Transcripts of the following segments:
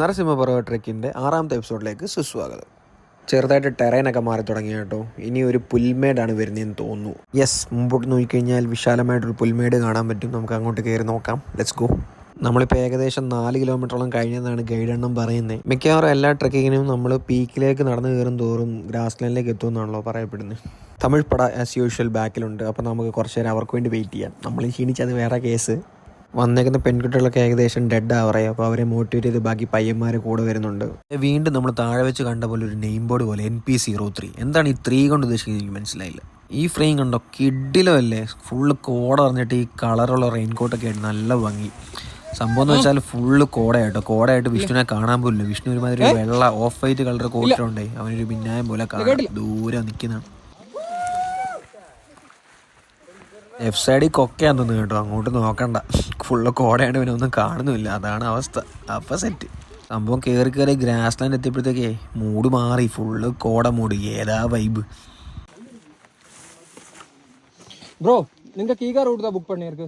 നരസിംഹപർവ്വ ട്രെക്കിൻ്റെ 6ാമത്തെ എപ്പിസോഡിലേക്ക് സുസ്വാഗതം. ചെറുതായിട്ട് ടെറൈനൊക്കെ മാറി തുടങ്ങി കേട്ടോ. ഇനി ഒരു പുൽമേടാണ് വരുന്നതെന്ന് തോന്നുന്നു. യെസ്, മുമ്പോട്ട് നോക്കിക്കഴിഞ്ഞാൽ വിശാലമായിട്ടൊരു പുൽമേട് കാണാൻ പറ്റും. നമുക്ക് അങ്ങോട്ട് കയറി നോക്കാം. Let's go. നമ്മളിപ്പോൾ ഏകദേശം 4 കിലോമീറ്ററോളം കഴിഞ്ഞെന്നാണ് ഗൈഡ് എണ്ണം പറയുന്നത്. മിക്കവാറും എല്ലാ ട്രെക്കിങ്ങിനും നമ്മൾ പീക്കിലേക്ക് നടന്നു കയറും തോറും ഗ്രാസ് ലാൻഡിലേക്ക് എത്തുമെന്നാണല്ലോ പറയപ്പെടുന്നത്. തമിഴ് പട ആസ് യൂഷ്വൽ ബാക്കിലുണ്ട്. അപ്പോൾ നമുക്ക് കുറച്ച് നേരം അവർക്ക് വേണ്ടി വെയിറ്റ് ചെയ്യാം. നമ്മൾ ക്ഷീണിച്ചത് വേറെ കേസ്. വന്നേക്കുന്ന പെൺകുട്ടികളൊക്കെ ഏകദേശം ഡെഡ് ആവറേ. അപ്പോൾ അവരെ മോട്ടിവേറ്റ് ചെയ്ത് ബാക്കി പയ്യന്മാർ കൂടെ വരുന്നുണ്ട്. വീണ്ടും നമ്മൾ താഴെ വെച്ച് കണ്ട പോലെ ഒരു നെയിം ബോർഡ് പോലെ NP03. എന്താണ് ഈ 3 കൊണ്ട് ഉദ്ദേശിക്കുന്നത് എനിക്ക് മനസ്സിലായില്ല. ഈ ഫ്രെയിം കണ്ടോ, കിഡിലോ അല്ലേ. ഫുള്ള് കോട അറിഞ്ഞിട്ട് ഈ കളറുള്ള റെയിൻകോട്ടൊക്കെ ആയിട്ട് നല്ല ഭംഗി. സംഭവം എന്ന് വെച്ചാൽ ഫുള്ള് കോടയായിട്ടോ. കോടയായിട്ട് വിഷ്ണുവിനെ കാണാൻ പോലില്ല. വിഷ്ണു ഒരുമാതിരി വെള്ള ഓഫ് വൈറ്റ് കളർ കോട്ടുണ്ടേ. അവനൊരു ഭിന്നായം പോലെ കാണാം. ദൂരെ നിൽക്കുന്നതാണ്. ലെഫ്റ്റ് സൈഡിൽ കൊക്കയാന്ന് തോന്നുന്നു കേട്ടോ. അങ്ങോട്ട് നോക്കണ്ട, ഫുള്ള് കോടയാണ്ട് പിന്നെ ഒന്നും കാണുന്നുമില്ല. അതാണ് അവസ്ഥ. അപ്പം സെറ്റ് സംഭവം. കയറി ഗ്രാസ് ലാൻഡ് എത്തിയപ്പോഴത്തേക്കേ മൂഡ് മാറി. ഫുള്ള് കോട മൂഡ്. ഏതാ വൈബ്. ப்ரோ நீங்க கீகா ரூட் தான் புக் பண்ணிருக்கு.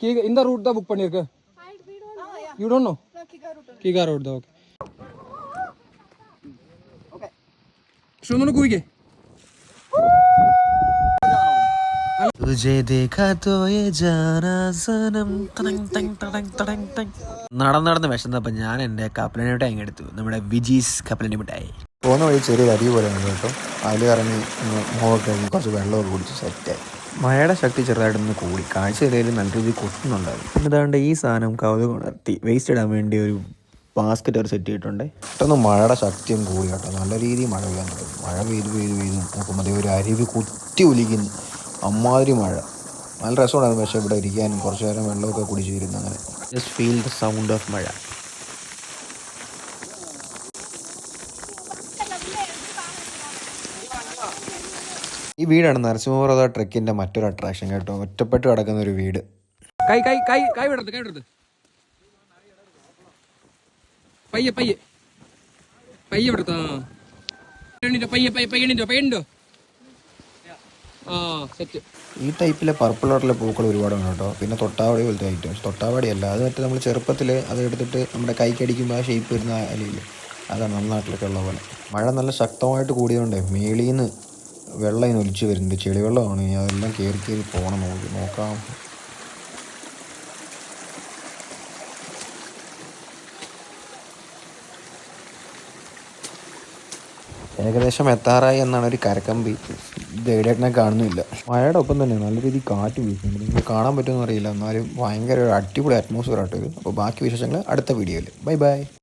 கீகா இந்த ரூட் தான் புக் பண்ணிருக்கு. You don't know. கீகா ரூட் தான். ஓகே सुनो कोई നടന്ന് വിശന്നപ്പോൾ ഞാൻ എൻ്റെ കപ്പലണ്ടി മിഠായി ഇങ്ങെടുത്തു. നമ്മുടെ വിജീസ് കപ്പലണ്ടി മിഠായി. പോകുന്ന വഴി ചെറിയ അരി പോലെയാണ് കേട്ടോ. അതിൽ ഇറങ്ങി മുഖമൊക്കെ കഴിഞ്ഞ് കുറച്ച് വെള്ളമൊക്കെ കുടിച്ച് സെറ്റായി. മഴയുടെ ശക്തി ചെറുതായിട്ടൊന്ന് കൂടി. കാഴ്ചയിലേൽ നല്ല രീതിയിൽ കൊത്തുന്നുണ്ടായിരുന്നു. പിന്നെ ഇതാണ്ട് ഈ സാധനം കൗതുകം ഉണർത്തി വേസ്റ്റ് ഇടാൻ വേണ്ടി ഒരു ബാസ്ക്കറ്റ് അവർ സെറ്റ് ചെയ്തിട്ടുണ്ട്. പെട്ടെന്ന് മഴയുടെ ശക്തിയും കൂടി കേട്ടോ. നല്ല രീതിയിൽ മഴ പെയ്യാൻ തുടങ്ങി. മഴ പെയ്ത് നോക്കുമ്പോൾ ഒരു അരുവി കുത്തി ഒലിക്കുന്നു. അമ്മാതിരി മഴ. നല്ല രസമുണ്ടായിരുന്നു. പക്ഷേ ഇവിടെ ഇരിക്കാനും കുറച്ച് നേരം വെള്ളമൊക്കെ കുടിച്ചിരുന്നു. അങ്ങനെ just feel the sound of മഴ. ഈ വീടാണ് നരസിംഹപർവ്വത ട്രെക്കിൻ്റെ മറ്റൊരു അട്രാക്ഷൻ കേട്ടോ. ഒറ്റപ്പെട്ട് കിടക്കുന്ന ഒരു വീട്. കൈ കൈ കൈ കൈ വിടരുത്, കൈ വിടരുത്. പയ്യെ പയ്യെ പയ്യെ വിടരുത്. പയ്യണ്ടോ. സെറ്റ്. ഈ ടൈപ്പിലെ പർപ്പിൾ കളറിലെ പൂക്കൾ ഒരുപാടുണ്ട് കേട്ടോ. പിന്നെ തൊട്ടാവാടി പോലത്തെ ഐറ്റംസ്. തൊട്ടാവാടിയല്ല, അത് മറ്റേ നമ്മൾ ചെറുപ്പത്തിൽ അത് എടുത്തിട്ട് നമ്മുടെ കൈക്കടിക്കുമ്പോൾ ആ ഷേപ്പ് വരുന്ന അലയില്ല, അതാണ് നമ്മുടെ നാട്ടിലൊക്കെ ഉള്ള പോലെ. മഴ നല്ല ശക്തമായിട്ട് കൂടിയതുകൊണ്ട് മേളിൽ നിന്ന് വെള്ളം ഇങ്ങനെ ഒലിച്ച് വരുന്നുണ്ട്. ചെളിവെള്ളമാണ്. അതെല്ലാം കയറി പോകണം. നോക്കാം. ഏകദേശം എത്താറായി എന്നാണ് ഒരു കരക്കമ്പി. ഗൈഡേട്ടനെ കാണുന്നില്ല. മഴയുടെ ഒപ്പം തന്നെ നല്ല രീതിയിൽ കാറ്റ് വീശുന്നുണ്ട്. നിങ്ങൾക്ക് കാണാൻ പറ്റുമെന്ന് അറിയില്ല. എന്നാലും ഭയങ്കര ഒരു അടിപൊളി അറ്റ്മോസ്ഫിയർ ആയിട്ട് വരും. അപ്പോൾ ബാക്കി വിശേഷങ്ങൾ അടുത്ത വീഡിയോയിൽ. ബൈ.